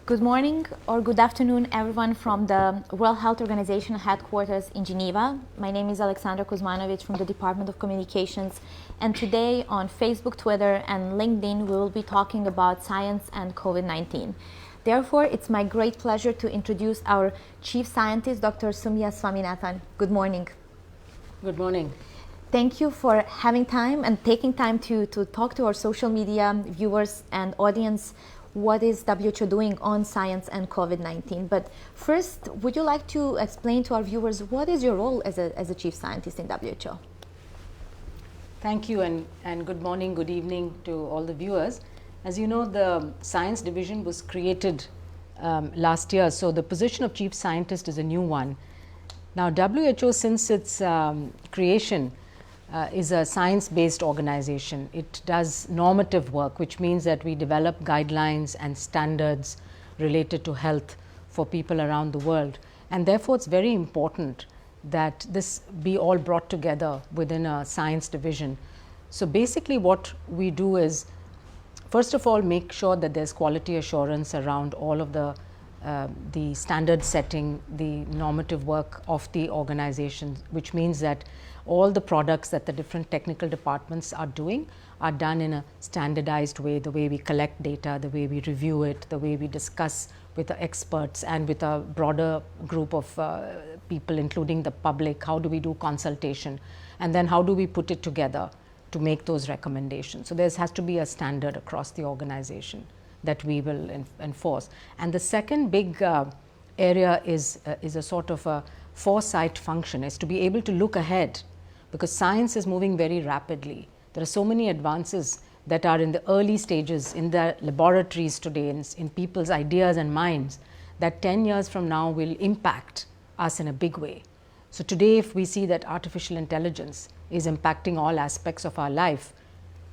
Good morning or good afternoon, everyone from the World Health Organization headquarters in Geneva. My name is Alexandra Kuzmanovic from the Department of Communications, and today on Facebook, Twitter, and LinkedIn, we will be talking about science and COVID-19. Therefore, it's my great pleasure to introduce our Chief Scientist, Dr. Soumya Swaminathan. Good morning. Good morning. Thank you for having time and taking time to talk to our social media viewers and audience. What is WHO doing on science and COVID-19? But first, would you like to explain to our viewers what is your role as a chief scientist in WHO? Thank you, and good morning, good evening to all the viewers. As you know, the science division was created last year, so the position of chief scientist is a new one. Now, WHO, since its creation, is a science-based organization. It does normative work, which means that we develop guidelines and standards related to health for people around the world. And therefore, it's very important that this be all brought together within a science division. So basically what we do is, first of all, make sure that there's quality assurance around all of the standard setting, the normative work of the organization, which means that all the products that the different technical departments are doing are done in a standardized way, the way we collect data, the way we review it, the way we discuss with the experts and with a broader group of people, including the public. How do we do consultation, and then how do we put it together to make those recommendations. So there has to be a standard across the organization that we will enforce. And the second big area is a sort of a foresight function, is to be able to look ahead, because science is moving very rapidly. There are so many advances that are in the early stages in the laboratories today, in people's ideas and minds, that 10 years from now will impact us in a big way. So today, if we see that artificial intelligence is impacting all aspects of our life,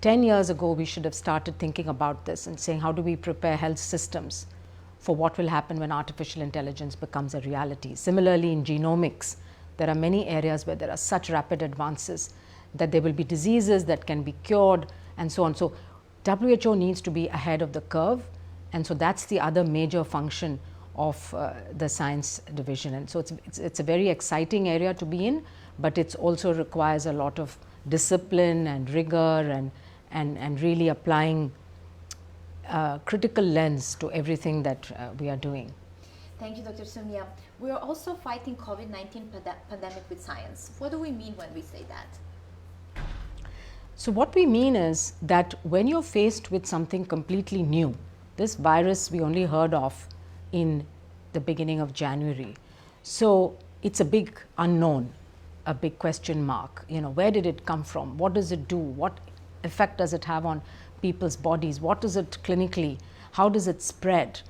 10 years ago we should have started thinking about this and saying, how do we prepare health systems for what will happen when artificial intelligence becomes a reality. Similarly, in genomics, there are many areas where there are such rapid advances that there will be diseases that can be cured and so on. So WHO needs to be ahead of the curve, and so that's the other major function of the science division. And so it's a very exciting area to be in, but it also requires a lot of discipline and rigor and really applying critical lens to everything that we are doing. Thank you, Dr. Soumya. We are also fighting COVID-19 pandemic with science. What do we mean when we say that? So what we mean is that when you're faced with something completely new, this virus we only heard of in the beginning of January. So it's a big unknown, a big question mark. You know, where did it come from? What does it do? What effect does it have on people's bodies? What is it clinically? How does it spread?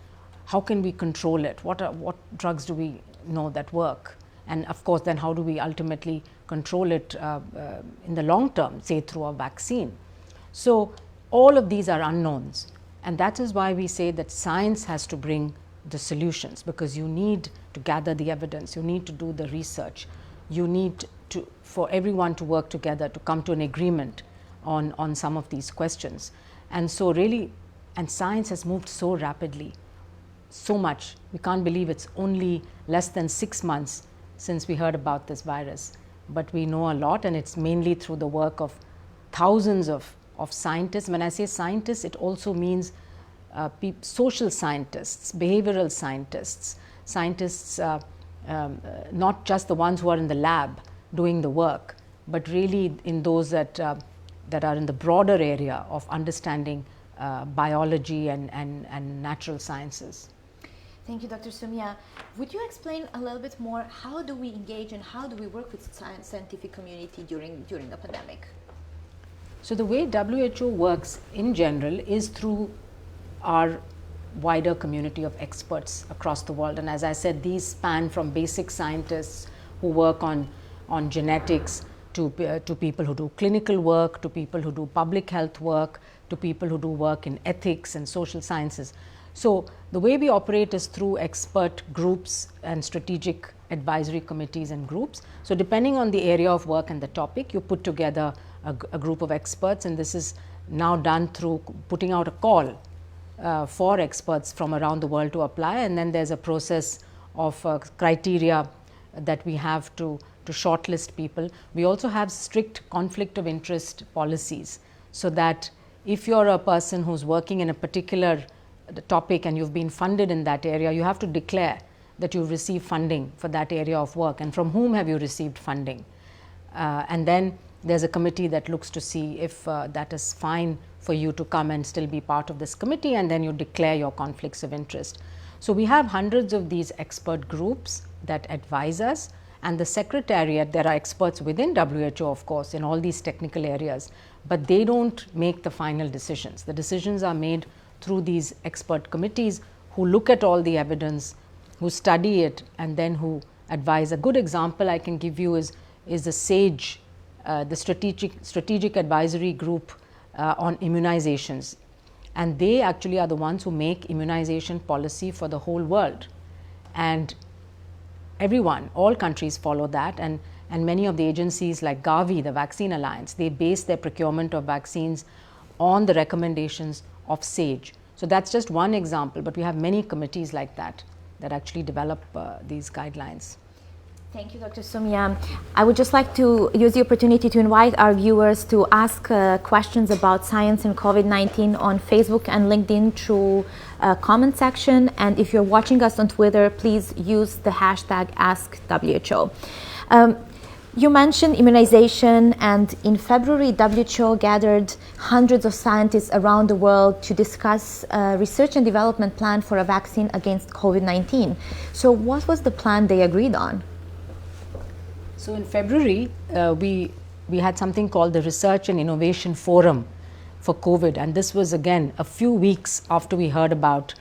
How can we control it? What drugs do we know that work? And of course, then how do we ultimately control it in the long term, say through a vaccine? So all of these are unknowns, and that is why we say that science has to bring the solutions, because you need to gather the evidence, you need to do the research, you need for everyone to work together to come to an agreement on some of these questions. And so really, and science has moved so rapidly, so much. We can't believe it's only less than 6 months since we heard about this virus, but we know a lot, and it's mainly through the work of thousands of scientists. When I say scientists, it also means social scientists, behavioral scientists, scientists not just the ones who are in the lab doing the work, but really in those that are in the broader area of understanding biology and natural sciences. Thank you, Dr. Soumya. Would you explain a little bit more, how do we engage and how do we work with scientific community during the pandemic? So the way WHO works in general is through our wider community of experts across the world. And as I said, these span from basic scientists who work on genetics to people who do clinical work, to people who do public health work, to people who do work in ethics and social sciences. So the way we operate is through expert groups and strategic advisory committees and groups. So depending on the area of work and the topic, you put together a group of experts, and this is now done through putting out a call for experts from around the world to apply, and then there's a process of criteria that we have to shortlist people. We also have strict conflict of interest policies, so that if you're a person who's working in a particular topic and you've been funded in that area, you have to declare that you've received funding for that area of work and from whom have you received funding. And then there's a committee that looks to see if that is fine for you to come and still be part of this committee, and then you declare your conflicts of interest. So we have hundreds of these expert groups that advise us, and the secretariat, there are experts within WHO, of course, in all these technical areas, but they don't make the final decisions. The decisions are made through these expert committees who look at all the evidence, who study it, and then who advise. A good example I can give you is the SAGE, the Strategic Advisory Group on immunizations, and they actually are the ones who make immunization policy for the whole world, and everyone, all countries follow that, and many of the agencies like Gavi, the Vaccine Alliance, they base their procurement of vaccines on the recommendations of SAGE. So that's just one example, but we have many committees like that that actually develop these guidelines. Thank you, Dr. Soumya. I would just like to use the opportunity to invite our viewers to ask questions about science and COVID-19 on Facebook and LinkedIn through comment section. And if you're watching us on Twitter, please use the hashtag AskWHO. You mentioned immunization, and in February, WHO gathered hundreds of scientists around the world to discuss a research and development plan for a vaccine against COVID-19. So what was the plan they agreed on? So in February, we had something called the Research and Innovation Forum for COVID, and this was again a few weeks after we heard about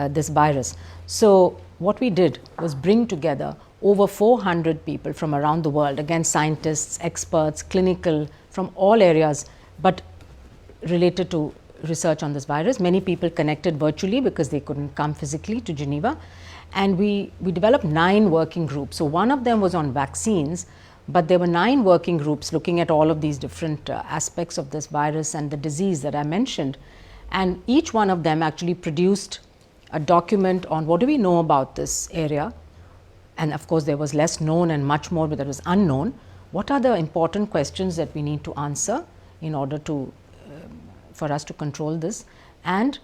this virus. So what we did was bring together over 400 people from around the world, again scientists, experts, clinical, from all areas, but related to research on this virus. Many people connected virtually because they couldn't come physically to Geneva. And we developed 9 working groups. So one of them was on vaccines, but there were 9 working groups looking at all of these different aspects of this virus and the disease that I mentioned. And each one of them actually produced a document on what do we know about this area. And of course, there was less known and much more that was unknown. What are the important questions that we need to answer in order to for us to control this? And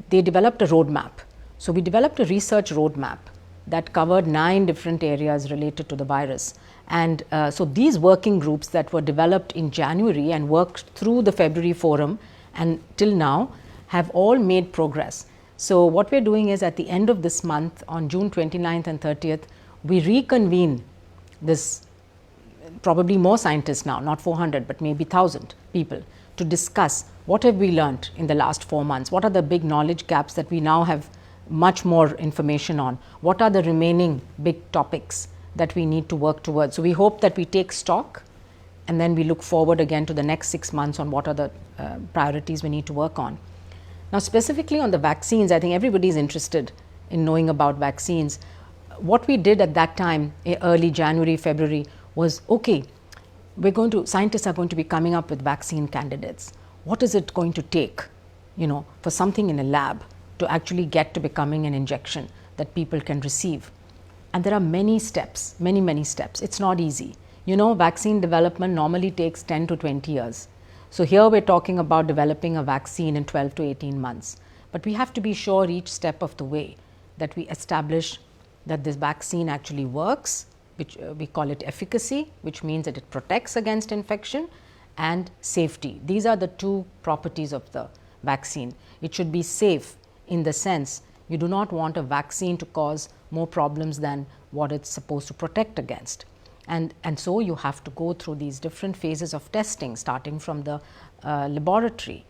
they developed a roadmap. So we developed a research roadmap that covered 9 different areas related to the virus. And so these working groups that were developed in January and worked through the February forum and till now have all made progress. So what we're doing is at the end of this month, on June 29th and 30th, we reconvene this, probably more scientists now, not 400, but maybe 1,000 people, to discuss what have we learned in the last 4 months, what are the big knowledge gaps that we now have much more information on, what are the remaining big topics that we need to work towards. So we hope that we take stock and then we look forward again to the next 6 months on what are the priorities we need to work on. Now specifically on the vaccines, I think everybody is interested in knowing about vaccines. What we did at that time, early January, February, was okay, scientists are going to be coming up with vaccine candidates. What is it going to take, for something in a lab to actually get to becoming an injection that people can receive? And there are many steps, many steps. It's not easy. Vaccine development normally takes 10 to 20 years. So here we're talking about developing a vaccine in 12 to 18 months. But we have to be sure each step of the way that we establish that this vaccine actually works, which we call it efficacy, which means that it protects against infection, and safety. These are the 2 properties of the vaccine. It should be safe in the sense you do not want a vaccine to cause more problems than what it's supposed to protect against. And so you have to go through these different phases of testing, starting from the laboratory,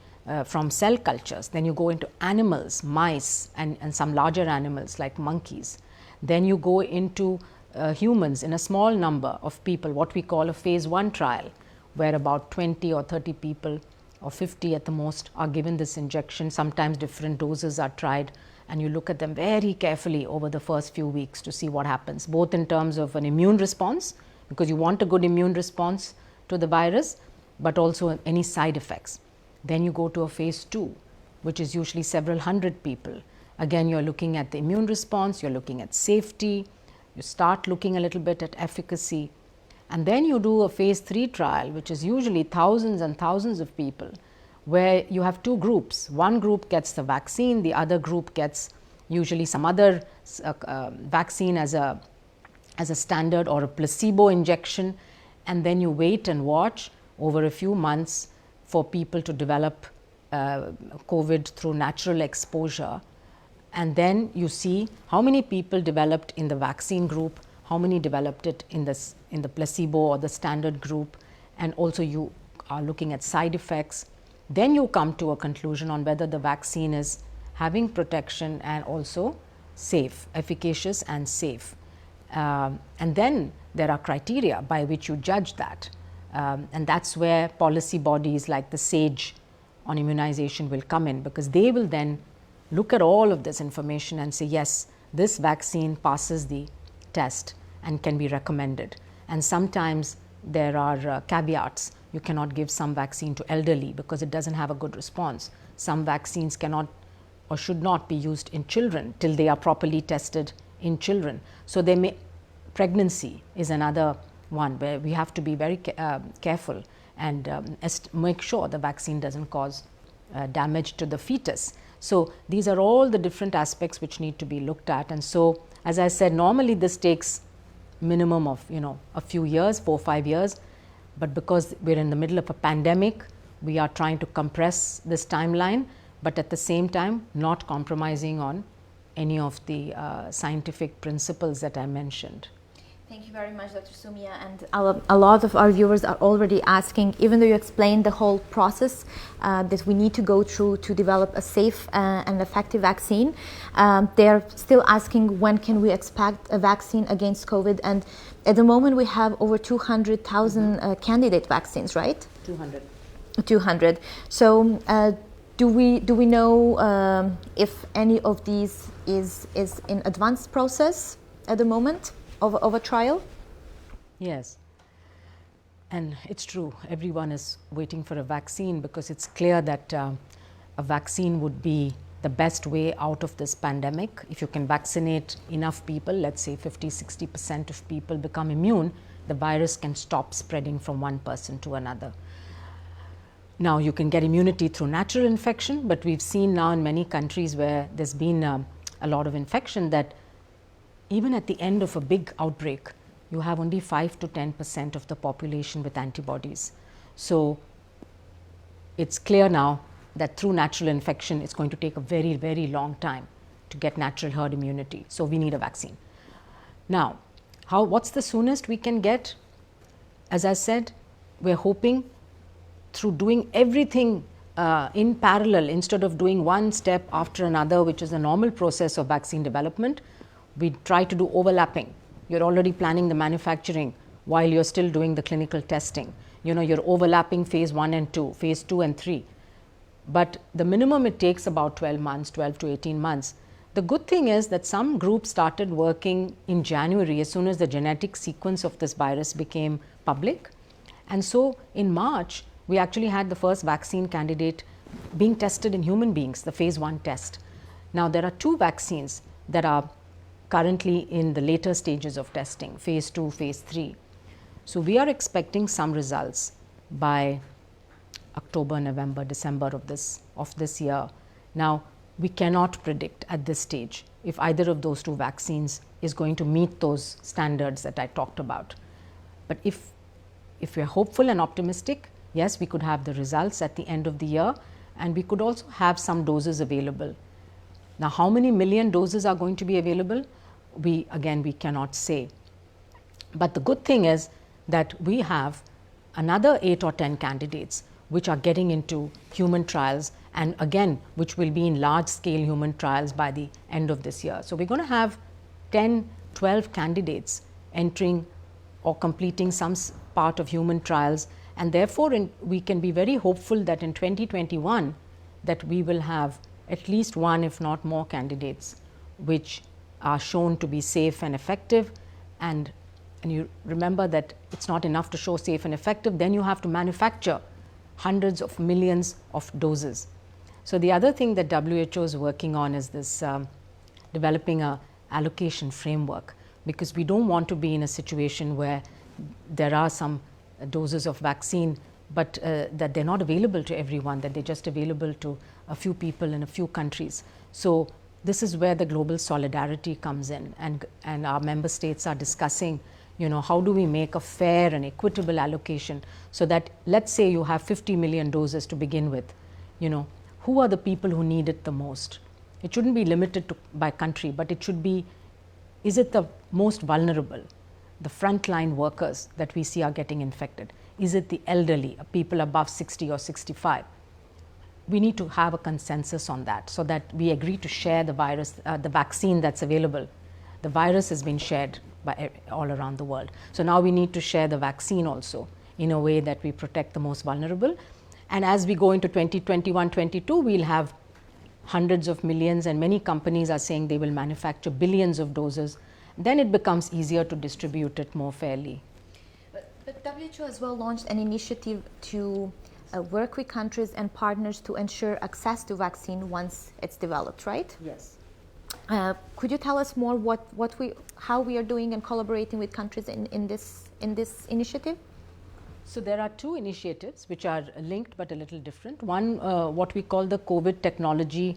from cell cultures, then you go into animals, mice, and some larger animals like monkeys. Then you go into humans in a small number of people, what we call a phase 1 trial, where about 20 or 30 people or 50 at the most are given this injection. Sometimes different doses are tried, and you look at them very carefully over the first few weeks to see what happens, both in terms of an immune response, because you want a good immune response to the virus, but also any side effects. Then you go to a phase 2, which is usually several hundred people. Again, you're looking at the immune response, you're looking at safety, you start looking a little bit at efficacy, and then you do a phase 3 trial, which is usually thousands and thousands of people, where you have two groups. One group gets the vaccine, the other group gets usually some other vaccine as a standard or a placebo injection, and then you wait and watch over a few months for people to develop COVID through natural exposure, and then you see how many people developed in the vaccine group, how many developed it in the placebo or the standard group, and also you are looking at side effects. Then you come to a conclusion on whether the vaccine is having protection and also safe, efficacious and safe. And then there are criteria by which you judge that. And that's where policy bodies like the SAGE on immunization will come in, because they will then look at all of this information and say, yes, this vaccine passes the test and can be recommended. And sometimes there are caveats. You cannot give some vaccine to elderly because it doesn't have a good response. Some vaccines cannot or should not be used in children till they are properly tested in children. So pregnancy is another one where we have to be very careful and make sure the vaccine doesn't cause damage to the fetus. So these are all the different aspects which need to be looked at. And so, as I said, normally this takes minimum of a few years, 4 or 5 years, but because we're in the middle of a pandemic, we are trying to compress this timeline, but at the same time not compromising on any of the scientific principles that I mentioned. Thank you very much, Dr. Sumia. And a lot of our viewers are already asking, even though you explained the whole process that we need to go through to develop a safe and effective vaccine, they're still asking, when can we expect a vaccine against COVID? And at the moment we have over 200,000 candidate vaccines, right? 200. So do we know if any of these is in advanced process at the moment of a trial? Yes, and it's true, everyone is waiting for a vaccine, because it's clear that a vaccine would be the best way out of this pandemic. If you can vaccinate enough people, let's say 50-60% of people become immune, the virus can stop spreading from one person to another. Now, you can get immunity through natural infection, but we've seen now in many countries where there's been a lot of infection that even at the end of a big outbreak, you have only 5 to 10% of the population with antibodies. So it's clear now that through natural infection, it's going to take a very, very long time to get natural herd immunity. So we need a vaccine. Now, what's the soonest we can get? As I said, we're hoping through doing everything in parallel, instead of doing one step after another, which is the normal process of vaccine development, we try to do overlapping. You're already planning the manufacturing while you're still doing the clinical testing. You're overlapping phase 1 and 2, phase 2 and 3. But the minimum it takes about 12 to 18 months. The good thing is that some groups started working in January as soon as the genetic sequence of this virus became public. And so in March, we actually had the first vaccine candidate being tested in human beings, the phase 1 test. Now, there are 2 vaccines that are currently in the later stages of testing, phase 2, phase 3. So we are expecting some results by October, November, December of this year. Now, we cannot predict at this stage if either of those 2 vaccines is going to meet those standards that I talked about. But if we are hopeful and optimistic, yes, we could have the results at the end of the year, and we could also have some doses available. Now, how many million doses are going to be available? We cannot say. But the good thing is that we have another 8 or 10 candidates which are getting into human trials, and again, which will be in large scale human trials by the end of this year. So we're going to have 10, 12 candidates entering or completing some part of human trials, and therefore we can be very hopeful that in 2021 that we will have at least 1, if not more, candidates which are shown to be safe and effective. And you remember that it's not enough to show safe and effective, then you have to manufacture hundreds of millions of doses. So the other thing that WHO is working on is this developing a allocation framework, because we don't want to be in a situation where there are some doses of vaccine, but that they're not available to everyone, that they're just available to a few people in a few countries. So this is where the global solidarity comes in, and our member states are discussing, how do we make a fair and equitable allocation, so that, let's say you have 50 million doses to begin with, who are the people who need it the most? It shouldn't be limited to by country, but it should be, is it the most vulnerable, the frontline workers that we see are getting infected? Is it the elderly, people above 60 or 65? We need to have a consensus on that, so that we agree to share the virus, the vaccine that's available. The virus has been shared by all around the world. So now we need to share the vaccine also in a way that we protect the most vulnerable. And as we go into 2021-22, we'll have hundreds of millions, and many companies are saying they will manufacture billions of doses. Then it becomes easier to distribute it more fairly. But WHO as well launched an initiative to work with countries and partners to ensure access to vaccine once it's developed, right? Yes. Could you tell us more how we are doing and collaborating with countries in this initiative? So there are two initiatives which are linked but a little different. One, what we call the COVID Technology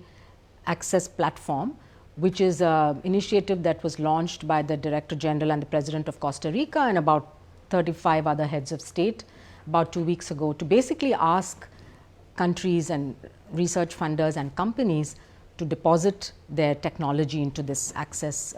Access Platform, which is an initiative that was launched by the Director General and the President of Costa Rica and about 35 other heads of state about 2 weeks ago, to basically ask countries and research funders and companies to deposit their technology into this access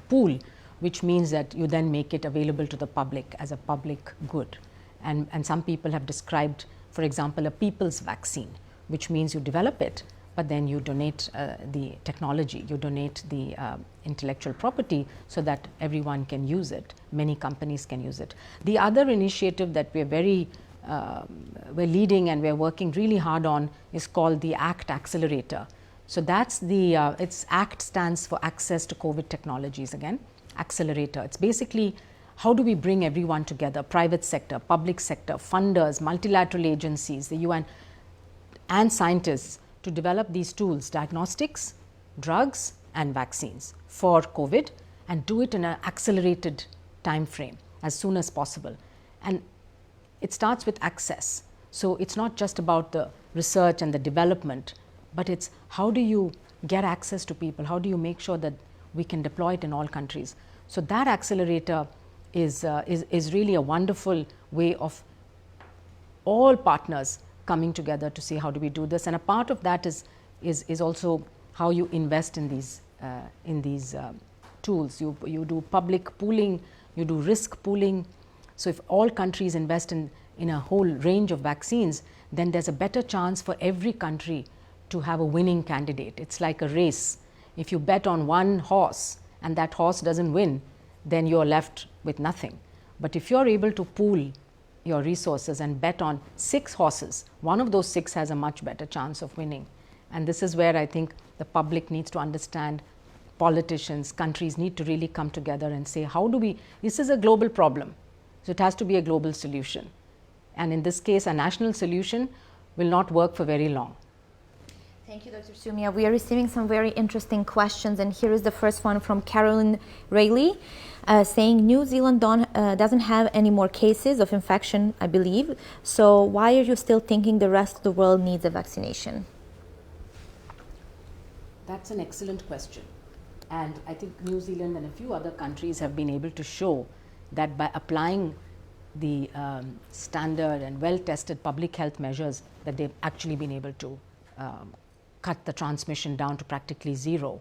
pool, which means that you then make it available to the public as a public good. And some people have described, for example, a people's vaccine, which means you develop it, but then you donate the technology, you donate the intellectual property so that everyone can use it, many companies can use it. The other initiative that we're leading and we're working really hard on is called the ACT Accelerator. So that's it's ACT stands for Access to COVID Technologies again, Accelerator. It's basically, how do we bring everyone together, private sector, public sector, funders, multilateral agencies, the UN, and scientists, to develop these tools, diagnostics, drugs, and vaccines for COVID, and do it in an accelerated time frame as soon as possible. And it starts with access. So it's not just about the research and the development, but it's how do you get access to people? How do you make sure that we can deploy it in all countries? So that accelerator is really a wonderful way of all partners coming together to see how do we do this. And a part of that is also how you invest in these tools. You do public pooling, you do risk pooling. So if all countries invest in a whole range of vaccines, then there's a better chance for every country to have a winning candidate. It's like a race. If you bet on one horse and that horse doesn't win, then you're left with nothing. But if you're able to pool your resources and bet on 6 horses, one of those 6 has a much better chance of winning. And this is where I think the public needs to understand, politicians, countries need to really come together and say, how do we, this is a global problem, so it has to be a global solution. And in this case, a national solution will not work for very long. Thank you, Dr. Sumia. We are receiving some very interesting questions, and here is the first one from Carolyn Rayleigh, saying New Zealand doesn't have any more cases of infection, I believe. So why are you still thinking the rest of the world needs a vaccination? That's an excellent question. And I think New Zealand and a few other countries have been able to show that by applying the standard and well-tested public health measures, that they've actually been able to cut the transmission down to practically zero.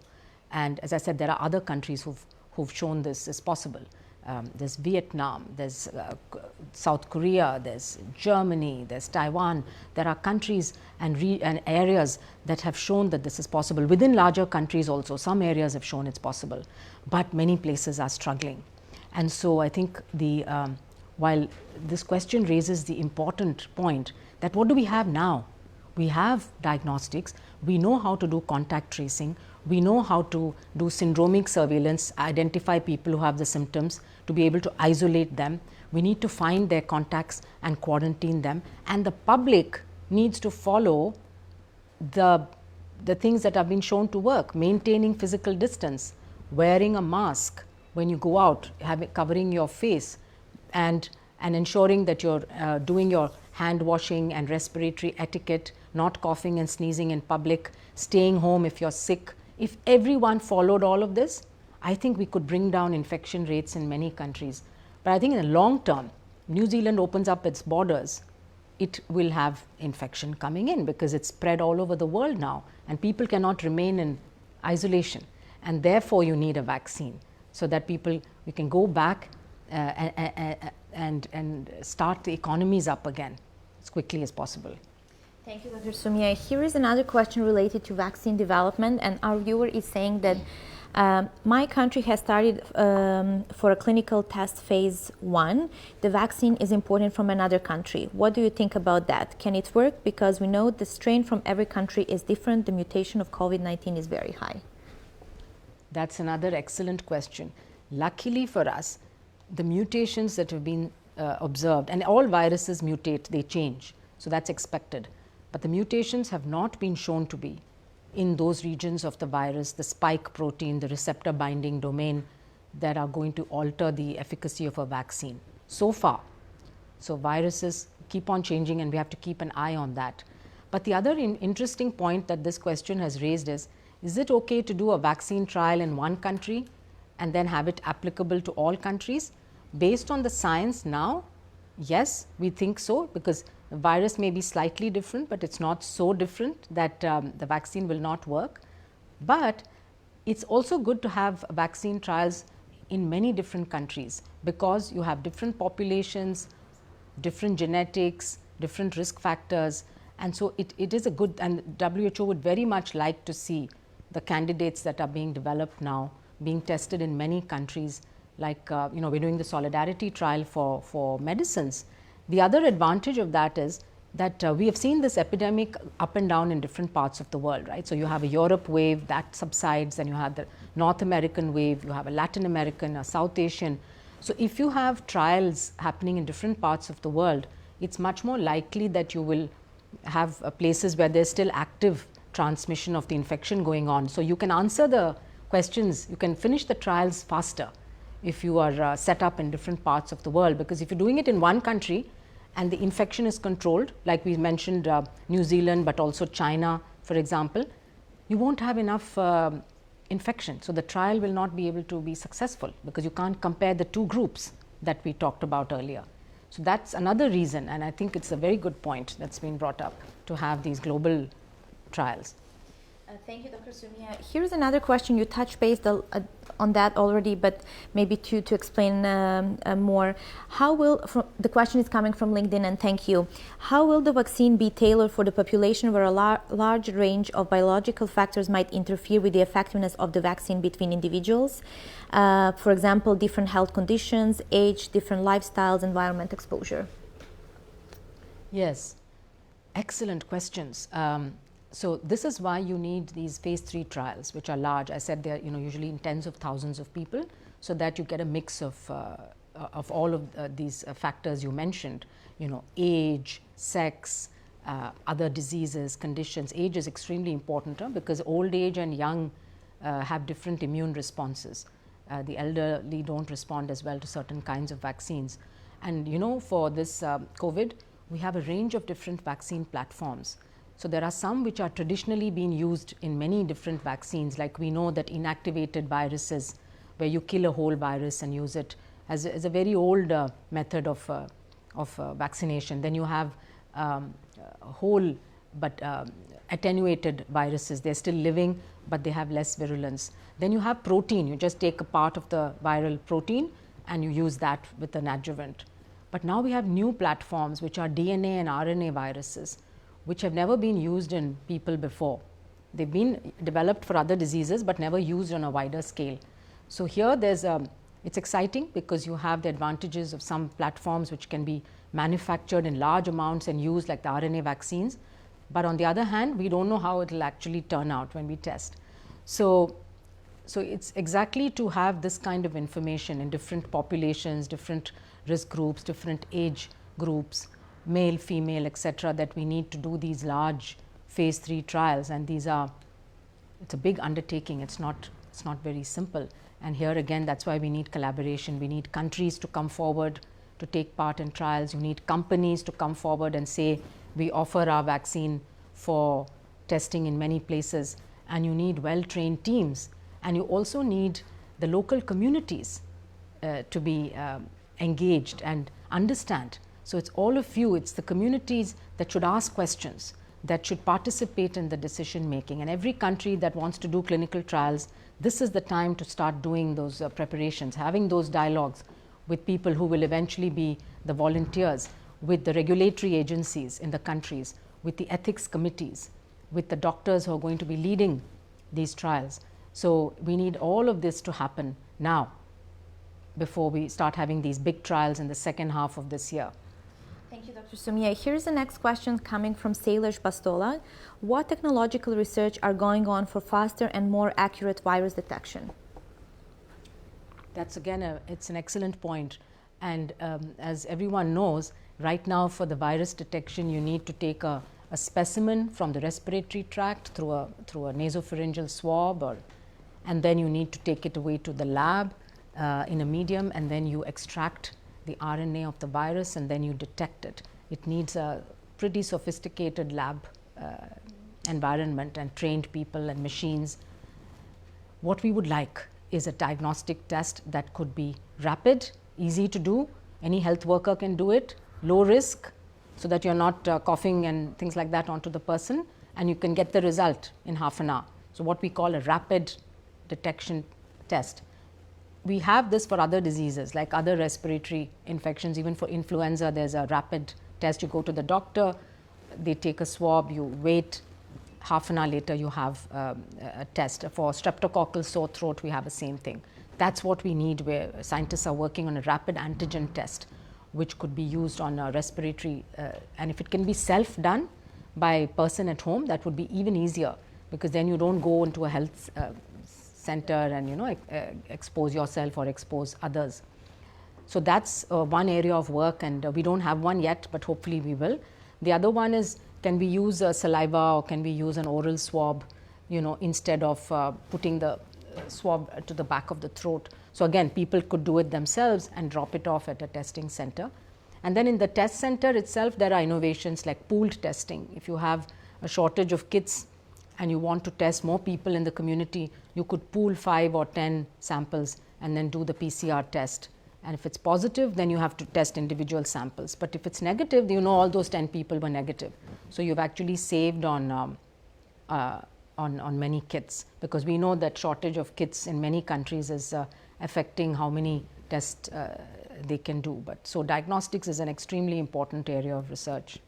And as I said, there are other countries who've shown this is possible. There's Vietnam, there's South Korea, there's Germany, there's Taiwan. There are countries and areas that have shown that this is possible. Within larger countries also, some areas have shown it's possible, but many places are struggling. And so I think while this question raises the important point that what do we have now? We have diagnostics, we know how to do contact tracing, we know how to do syndromic surveillance, identify people who have the symptoms, to be able to isolate them. We need to find their contacts and quarantine them, and the public needs to follow the things that have been shown to work: maintaining physical distance, wearing a mask when you go out, covering your face, and ensuring that you're doing your hand washing and respiratory etiquette, not coughing and sneezing in public, staying home if you're sick. If everyone followed all of this, I think we could bring down infection rates in many countries. But I think in the long term, New Zealand opens up its borders, it will have infection coming in because it's spread all over the world now, and people cannot remain in isolation, and therefore you need a vaccine so that we can go back and start the economies up again as quickly as possible. Thank you, Dr. Soumya. Here is another question related to vaccine development, and our viewer is saying that my country has started for a clinical test phase 1. The vaccine is imported from another country. What do you think about that? Can it work? Because we know the strain from every country is different. The mutation of COVID-19 is very high. That's another excellent question. Luckily for us, the mutations that have been observed, and all viruses mutate, they change, so that's expected. But the mutations have not been shown to be in those regions of the virus, the spike protein, the receptor binding domain, that are going to alter the efficacy of a vaccine so far. So viruses keep on changing, and we have to keep an eye on that. But the other interesting point that this question has raised is it okay to do a vaccine trial in one country and then have it applicable to all countries? Based on the science now, yes, we think so, because the virus may be slightly different, but it's not so different that the vaccine will not work. But it's also good to have vaccine trials in many different countries, because you have different populations, different genetics, different risk factors, and so it is a good, and WHO would very much like to see the candidates that are being developed now being tested in many countries, like we're doing the solidarity trial for medicines. The other advantage of that is that we have seen this epidemic up and down in different parts of the world, right? So you have a Europe wave that subsides, and you have the North American wave, you have a Latin American, a South Asian. So if you have trials happening in different parts of the world, it's much more likely that you will have places where there's still active transmission of the infection going on. So you can answer the questions, you can finish the trials faster if you are set up in different parts of the world, because if you're doing it in one country and the infection is controlled, like we mentioned New Zealand, but also China, for example, you won't have enough infection. So the trial will not be able to be successful, because you can't compare the two groups that we talked about earlier. So that's another reason, and I think it's a very good point that's been brought up, to have these global trials. Thank you, Dr. Soumya. Here's another question. You touched base on that already, but maybe to explain more. How will, the question is coming from LinkedIn, and thank you. How will the vaccine be tailored for the population where a large range of biological factors might interfere with the effectiveness of the vaccine between individuals? For example, different health conditions, age, different lifestyles, environment exposure. Yes, excellent questions. So this is why you need these phase 3 trials, which are large. I said they're usually in tens of thousands of people, so that you get a mix of all of these factors you mentioned. Age, sex, other diseases, conditions. Age is extremely important because old age and young have different immune responses. The elderly don't respond as well to certain kinds of vaccines. And for this COVID, we have a range of different vaccine platforms. So there are some which are traditionally being used in many different vaccines, like we know that inactivated viruses, where you kill a whole virus and use it as a very old method of vaccination. Then you have whole but attenuated viruses. They're still living, but they have less virulence. Then you have protein. You just take a part of the viral protein and you use that with an adjuvant. But now we have new platforms which are DNA and RNA viruses, which have never been used in people before. They've been developed for other diseases, but never used on a wider scale. So here it's exciting because you have the advantages of some platforms which can be manufactured in large amounts and used, like the RNA vaccines. But on the other hand, we don't know how it will actually turn out when we test. So it's exactly to have this kind of information in different populations, different risk groups, different age groups, male, female, etc., that we need to do these large phase 3 trials, and it's a big undertaking. It's not very simple. And here again, that's why we need collaboration. We need countries to come forward to take part in trials. You need companies to come forward and say, we offer our vaccine for testing in many places. And you need well-trained teams. And you also need the local communities to be engaged and understand. So it's all of you, it's the communities that should ask questions, that should participate in the decision making. And every country that wants to do clinical trials, this is the time to start doing those preparations, having those dialogues with people who will eventually be the volunteers, with the regulatory agencies in the countries, with the ethics committees, with the doctors who are going to be leading these trials. So we need all of this to happen now before we start having these big trials in the second half of this year. Thank you, Dr. Soumya. Here's the next question coming from Sailesh Bastola. What technological research are going on for faster and more accurate virus detection? That's again, it's an excellent point. And as everyone knows, right now for the virus detection, you need to take a specimen from the respiratory tract through a nasopharyngeal swab, and then you need to take it away to the lab in a medium, and then you extract the RNA of the virus, and then you detect it. It needs a pretty sophisticated lab environment and trained people and machines. What we would like is a diagnostic test that could be rapid, easy to do. Any health worker can do it, low risk, so that you're not coughing and things like that onto the person, and you can get the result in half an hour. So what we call a rapid detection test. We have this for other diseases like other respiratory infections. Even for influenza, there's a rapid test. You go to the doctor, they take a swab, you wait, half an hour later you have a test. For streptococcal sore throat, we have the same thing. That's what we need, where scientists are working on a rapid antigen test which could be used on a respiratory, and if it can be self-done by a person at home, that would be even easier, because then you don't go into a health center and expose yourself or expose others. So that's one area of work, and we don't have one yet, but hopefully we will. The other one is, can we use saliva, or can we use an oral swab, instead of putting the swab to the back of the throat. So again, people could do it themselves and drop it off at a testing center. And then in the test center itself, there are innovations like pooled testing. If you have a shortage of kits and you want to test more people in the community, you could pool 5 or 10 samples and then do the PCR test. And if it's positive, then you have to test individual samples. But if it's negative, all those 10 people were negative. So you've actually saved on many kits, because we know that shortage of kits in many countries is affecting how many tests they can do. But so diagnostics is an extremely important area of research.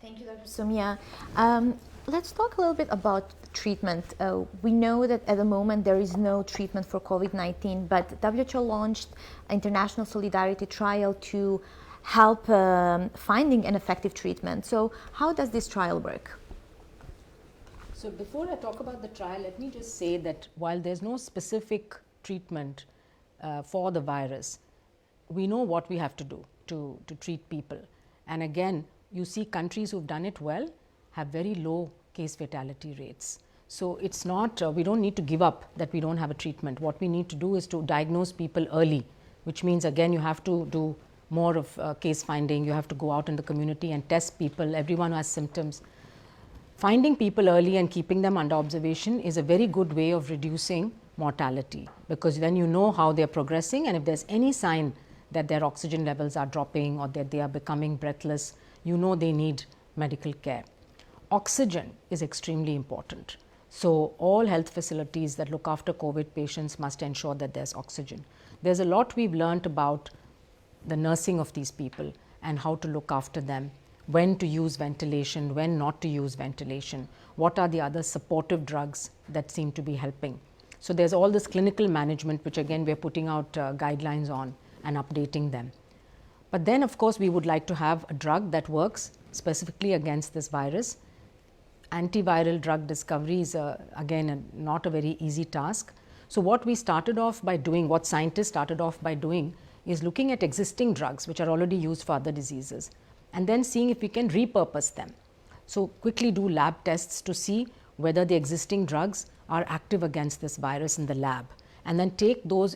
Thank you, Dr. Soumya. Let's talk a little bit about treatment. We know that at the moment there is no treatment for COVID-19, but WHO launched an international solidarity trial to help finding an effective treatment. So how does this trial work? So before I talk about the trial, let me just say that while there's no specific treatment for the virus, we know what we have to do to treat people. And again, you see countries who've done it well have very low case fatality rates. So it's not, we don't need to give up that we don't have a treatment. What we need to do is to diagnose people early, which means again you have to do more of case finding. You have to go out in the community and test people, everyone who has symptoms. Finding people early and keeping them under observation is a very good way of reducing mortality, because then you know how they are progressing, and if there's any sign that their oxygen levels are dropping or that they are becoming breathless, they need medical care. Oxygen is extremely important. So all health facilities that look after COVID patients must ensure that there's oxygen. There's a lot we've learnt about the nursing of these people and how to look after them, when to use ventilation, when not to use ventilation, what are the other supportive drugs that seem to be helping. So there's all this clinical management, which again we're putting out guidelines on and updating them. But then of course we would like to have a drug that works specifically against this virus. Antiviral drug discovery is again not a very easy task. So what we started off by doing, what scientists started off by doing, is looking at existing drugs which are already used for other diseases, and then seeing if we can repurpose them. So, quickly do lab tests to see whether the existing drugs are active against this virus in the lab, and then take those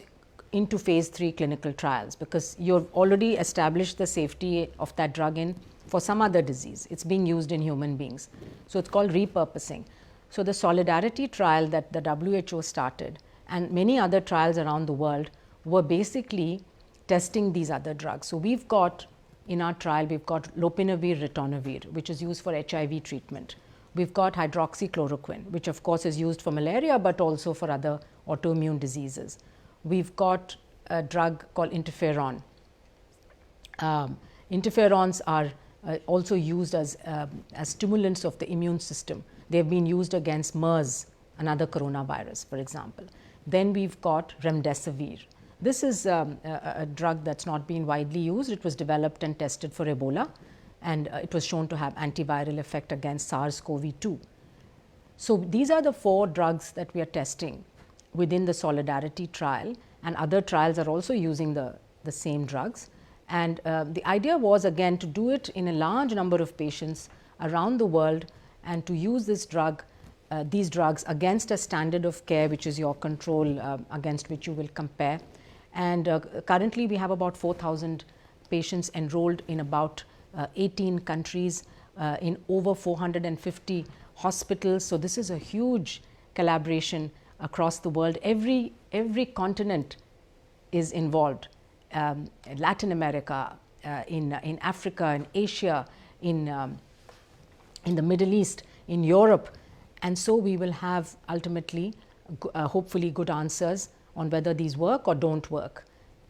into phase 3 clinical trials, because you have already established the safety of that drug in for some other disease. It is being used in human beings. So, it is called repurposing. So, the Solidarity trial that the WHO started and many other trials around the world were basically testing these other drugs. So, we have got in our trial, we have got lopinavir ritonavir, which is used for HIV treatment. We have got hydroxychloroquine, which of course is used for malaria, but also for other autoimmune diseases. We have got a drug called interferon. Interferons are also used as stimulants of the immune system. They have been used against MERS, another coronavirus, for example. Then we have got remdesivir. This is a drug that has not been widely used. It was developed and tested for Ebola, and it was shown to have antiviral effect against SARS-CoV-2. So, these are the 4 drugs that we are testing within the Solidarity trial, and other trials are also using the same drugs. And the idea was again to do it in a large number of patients around the world, and to use this drug, these drugs against a standard of care, which is your control against which you will compare. And currently we have about 4,000 patients enrolled in about 18 countries, in over 450 hospitals. So, this is a huge collaboration across the world. Every continent is involved, Latin America, in Africa, in Asia, in the Middle East, in Europe. And so, we will have ultimately hopefully good answers on whether these work or do not work.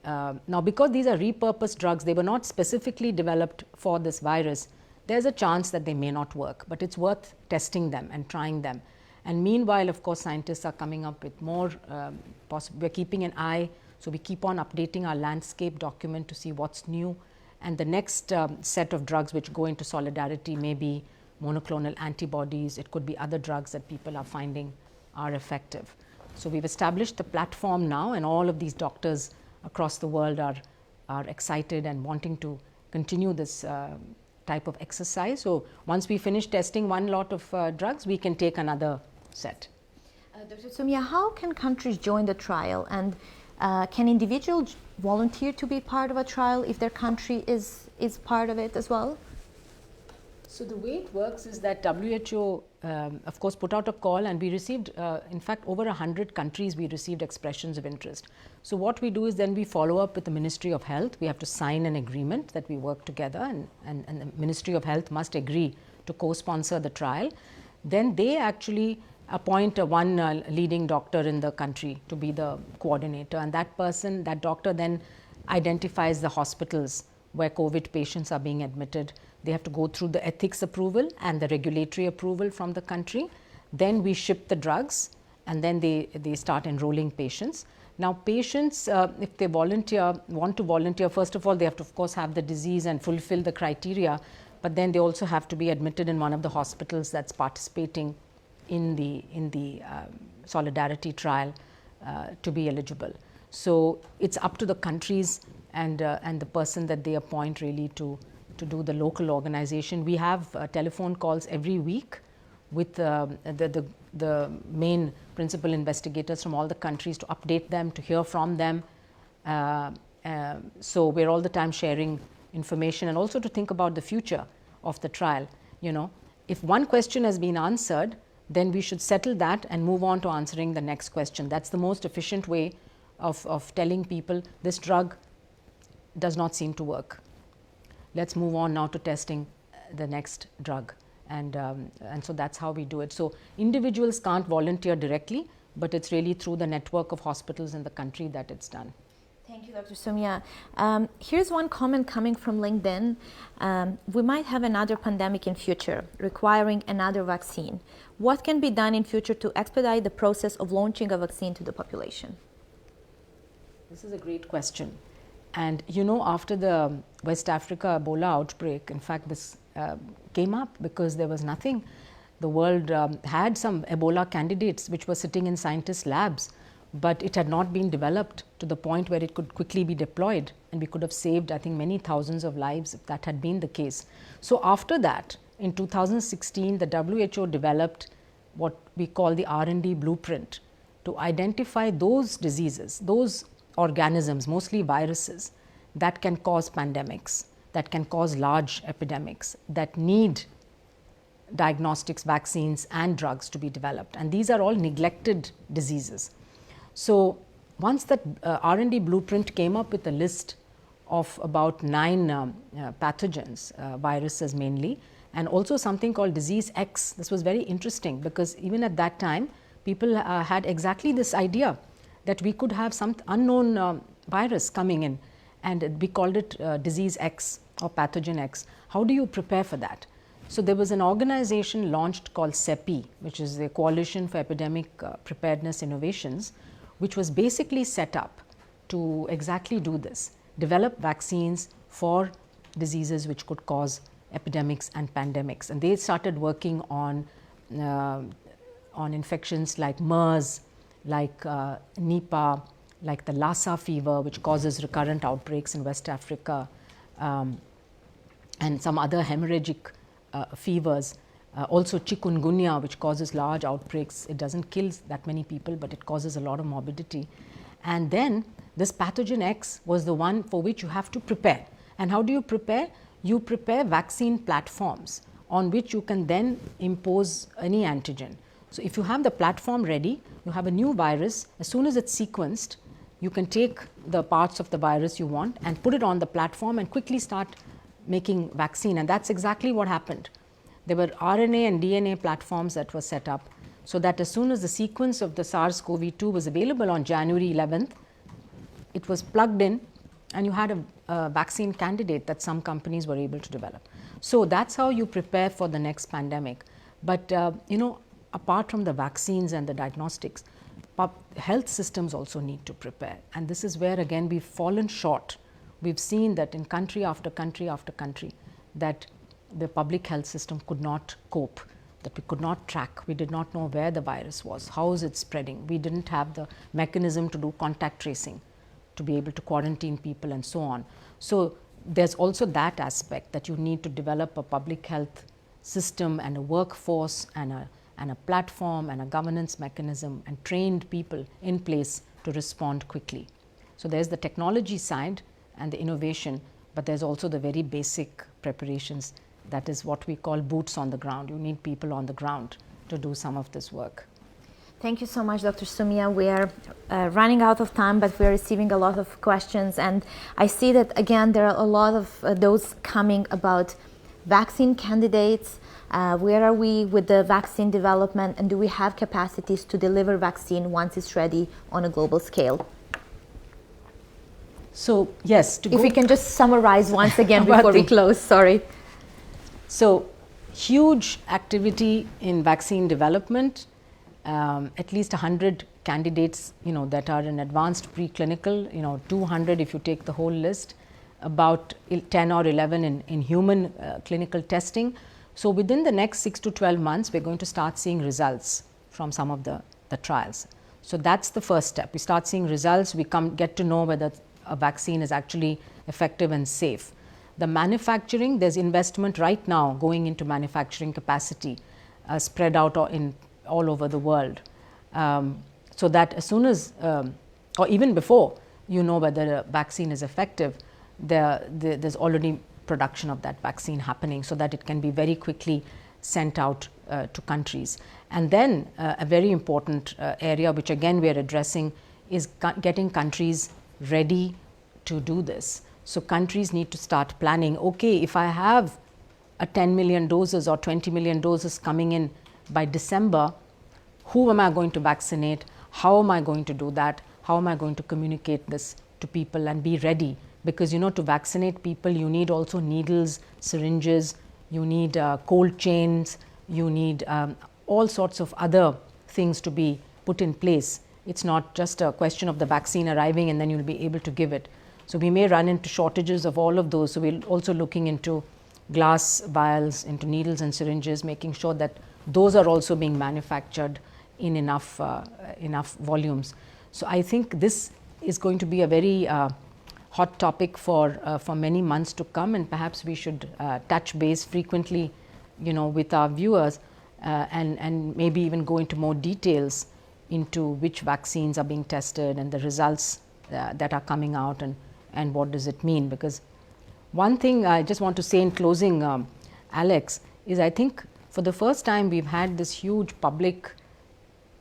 Now, because these are repurposed drugs, they were not specifically developed for this virus, there is a chance that they may not work, but it is worth testing them and trying them. And meanwhile, of course, scientists are coming up with more, we are keeping an eye. So, we keep on updating our landscape document to see what is new, and the next set of drugs which go into Solidarity may be monoclonal antibodies. It could be other drugs that people are finding are effective. So, we have established the platform now, and all of these doctors across the world are excited and wanting to continue this type of exercise. So, once we finish testing one lot of drugs, we can take another set. Dr. Soumya, how can countries join the trial, and can individuals volunteer to be part of a trial if their country is part of it as well? So, the way it works is that WHO of course put out a call, and we received in fact over 100 countries we received expressions of interest. So, what we do is then we follow up with the Ministry of Health. We have to sign an agreement that we work together, and the Ministry of Health must agree to co-sponsor the trial. Then they actually appoint one leading doctor in the country to be the coordinator, and that doctor then identifies the hospitals where COVID patients are being admitted. They have to go through the ethics approval and the regulatory approval from the country. Then we ship the drugs, and then they start enrolling patients. Now, patients, if they want to volunteer, first of all, they have to of course have the disease and fulfill the criteria, but then they also have to be admitted in one of the hospitals that's participating in the Solidarity trial to be eligible. So, it's up to the countries and the person that they appoint really to do the local organization. We have telephone calls every week with the main principal investigators from all the countries to update them, to hear from them. So, we are all the time sharing information, and also to think about the future of the trial. You know, if one question has been answered, then we should settle that and move on to answering the next question. That's the most efficient way of telling people this drug does not seem to work. Let's move on now to testing the next drug, and so that's how we do it. So, individuals can't volunteer directly, but it's really through the network of hospitals in the country that it's done. Thank you, Dr. Soumya. Here's one comment coming from LinkedIn. We might have another pandemic in future requiring another vaccine. What can be done in future to expedite the process of launching a vaccine to the population? This is a great question. And you know, after the West Africa Ebola outbreak, in fact, this came up because there was nothing. The world had some Ebola candidates which were sitting in scientists' labs, but it had not been developed to the point where it could quickly be deployed, and we could have saved, I think, many thousands of lives if that had been the case. So, after that, in 2016, the WHO developed what we call the R&D blueprint to identify those diseases, those organisms, mostly viruses, that can cause pandemics, that can cause large epidemics, that need diagnostics, vaccines and drugs to be developed, and these are all neglected diseases. So, once that R&D blueprint came up with a list of about 9 pathogens, viruses mainly, and also something called disease X. This was very interesting because even at that time people had exactly this idea that we could have some unknown virus coming in, and we called it disease X or pathogen X. How do you prepare for that? So, there was an organization launched called CEPI, which is the Coalition for Epidemic Preparedness Innovations, which was basically set up to exactly do this, develop vaccines for diseases which could cause epidemics and pandemics. And they started working on infections like MERS, like Nipah, like the Lassa fever, which causes recurrent outbreaks in West Africa, and some other hemorrhagic fevers, also chikungunya, which causes large outbreaks. It doesn't kill that many people, but it causes a lot of morbidity. And then this pathogen X was the one for which you have to prepare. And how do you prepare? You prepare vaccine platforms on which you can then impose any antigen. So, if you have the platform ready, you have a new virus, as soon as it's sequenced, you can take the parts of the virus you want and put it on the platform and quickly start making vaccine, and that's exactly what happened. There were RNA and DNA platforms that were set up, so that as soon as the sequence of the SARS-CoV-2 was available on January 11th, it was plugged in and you had a vaccine candidate that some companies were able to develop. So, that's how you prepare for the next pandemic. But apart from the vaccines and the diagnostics, health systems also need to prepare, and this is where again we've fallen short. We've seen that in country after country after country, that the public health system could not cope, that we could not track. We did not know where the virus was, how is it spreading. We didn't have the mechanism to do contact tracing, to be able to quarantine people and so on. So, there's also that aspect, that you need to develop a public health system and a workforce and a platform and a governance mechanism and trained people in place to respond quickly. So, there's the technology side and the innovation, but there's also the very basic preparations, that is what we call boots on the ground. You need people on the ground to do some of this work. Thank you so much, Dr. Sumia. We are running out of time, but we are receiving a lot of questions, and I see that again there are a lot of those coming about vaccine candidates. Where are we with the vaccine development, and do we have capacities to deliver vaccine once it's ready on a global scale? So, yes, if we can just summarize once again before we close, sorry. So, huge activity in vaccine development, at least 100 candidates, that are in advanced preclinical, 200 if you take the whole list, about 10 or 11 in human clinical testing. So, within the next 6 to 12 months, we are going to start seeing results from some of the trials. So, that's the first step. We start seeing results, we get to know whether a vaccine is actually effective and safe. The manufacturing, there's investment right now going into manufacturing capacity spread out all over the world. So that as soon as, or even before you know whether a vaccine is effective, there's already production of that vaccine happening, so that it can be very quickly sent out to countries. And then a very important area, which again we are addressing, is getting countries ready to do this. So, countries need to start planning, okay, if I have a 10 million doses or 20 million doses coming in by December, who am I going to vaccinate? How am I going to do that? How am I going to communicate this to people and be ready? Because to vaccinate people, you need also needles, syringes, you need cold chains, you need all sorts of other things to be put in place. It's not just a question of the vaccine arriving and then you'll be able to give it. So, we may run into shortages of all of those. So, we're also looking into glass vials, into needles and syringes, making sure that those are also being manufactured in enough volumes. So, I think this is going to be a very hot topic for many months to come, and perhaps we should touch base frequently with our viewers and maybe even go into more details into which vaccines are being tested and the results that are coming out and what does it mean. Because one thing I just want to say in closing, Alex, is I think for the first time we've had this huge public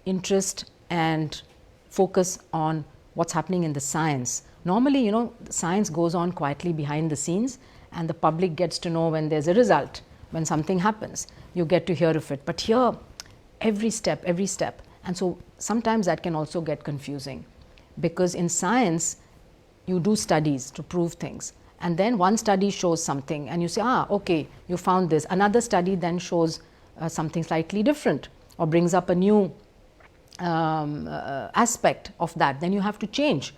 interest and focus on what's happening in the science. Normally, science goes on quietly behind the scenes and the public gets to know when there's a result, when something happens, you get to hear of it. But here, every step. And so sometimes that can also get confusing, because in science, you do studies to prove things. And then one study shows something and you say, okay, you found this. Another study then shows something slightly different or brings up a new aspect of that. Then you have to change.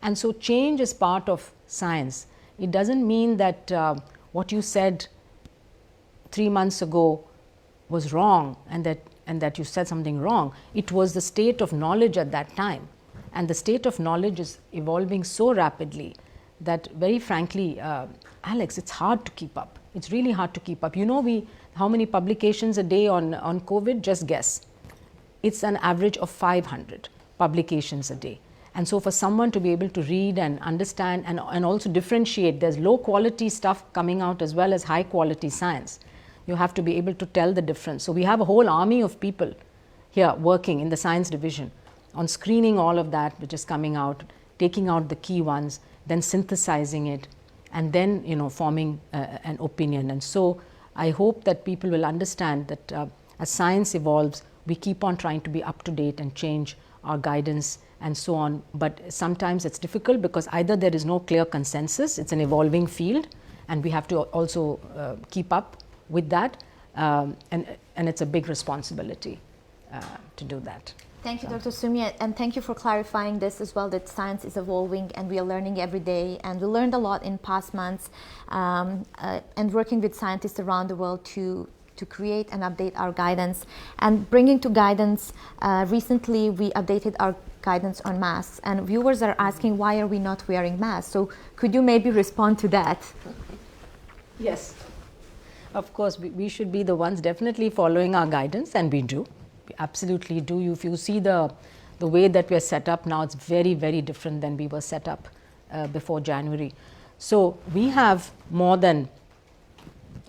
And so change is part of science. It doesn't mean that what you said 3 months ago was wrong and that you said something wrong. It was the state of knowledge at that time. And the state of knowledge is evolving so rapidly that, very frankly, Alex, it's hard to keep up. It's really hard to keep up. How many publications a day on COVID? Just guess. It's an average of 500 publications a day. And so for someone to be able to read and understand and also differentiate, there's low quality stuff coming out as well as high quality science. You have to be able to tell the difference. So we have a whole army of people here working in the science division on screening all of that which is coming out, taking out the key ones, then synthesizing it, and then forming an opinion. And so I hope that people will understand that as science evolves, we keep on trying to be up to date and change our guidance and so on. But sometimes it's difficult because either there is no clear consensus, it's an evolving field, and we have to also keep up with that, and it's a big responsibility to do that. Thank you, Dr. Soumya, and thank you for clarifying this as well, that science is evolving and we are learning every day, and we learned a lot in past months and working with scientists around the world to create and update our guidance. And bringing to guidance, recently we updated our guidance on masks, and viewers are asking, why are we not wearing masks? So could you maybe respond to that? Yes, of course, we should be the ones definitely following our guidance, and we do. We absolutely do. If you see the way that we are set up now, it's very, very different than we were set up before January. So we have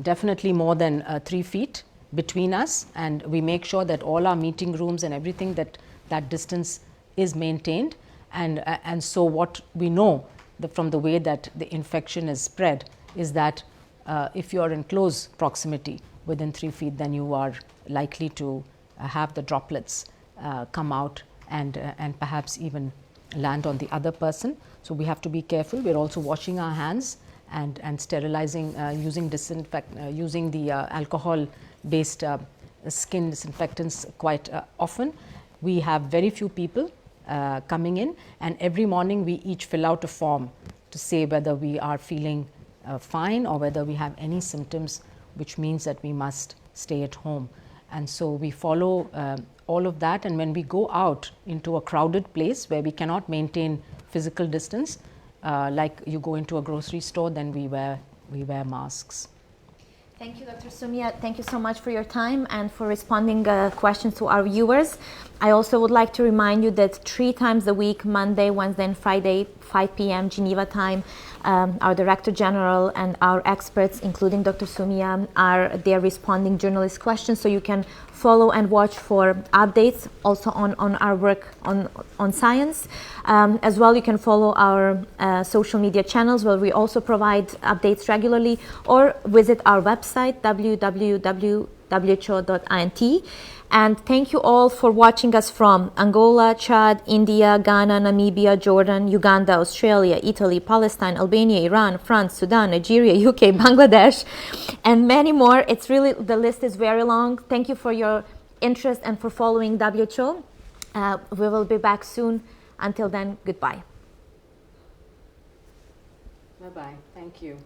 definitely more than 3 feet between us, and we make sure that all our meeting rooms and everything, that distance is maintained. And so what we know from the way that the infection is spread is that if you are in close proximity within 3 feet, then you are likely to have the droplets come out and perhaps even land on the other person. So we have to be careful. We're also washing our hands and sterilizing using the alcohol-based skin disinfectants quite often. We have very few people coming in, and every morning we each fill out a form to say whether we are feeling fine or whether we have any symptoms, which means that we must stay at home. And so we follow all of that, and when we go out into a crowded place where we cannot maintain physical distance, like you go into a grocery store, then we wear masks. Thank you, Dr. Soumya. Thank you so much for your time and for responding questions to our viewers. I also would like to remind you that 3 times a week, Monday, Wednesday, and Friday, 5 p.m. Geneva time, our Director General and our experts, including Dr. Soumya, are there responding journalist questions. So you can follow and watch for updates also on our work on science. As well, you can follow our social media channels where we also provide updates regularly, or visit our website www.who.int. And thank you all for watching us from Angola, Chad, India, Ghana, Namibia, Jordan, Uganda, Australia, Italy, Palestine, Albania, Iran, France, Sudan, Nigeria, UK, Bangladesh, and many more. It's really, the list is very long. Thank you for your interest and for following WHO. We will be back soon. Until then, goodbye. Bye-bye. Thank you.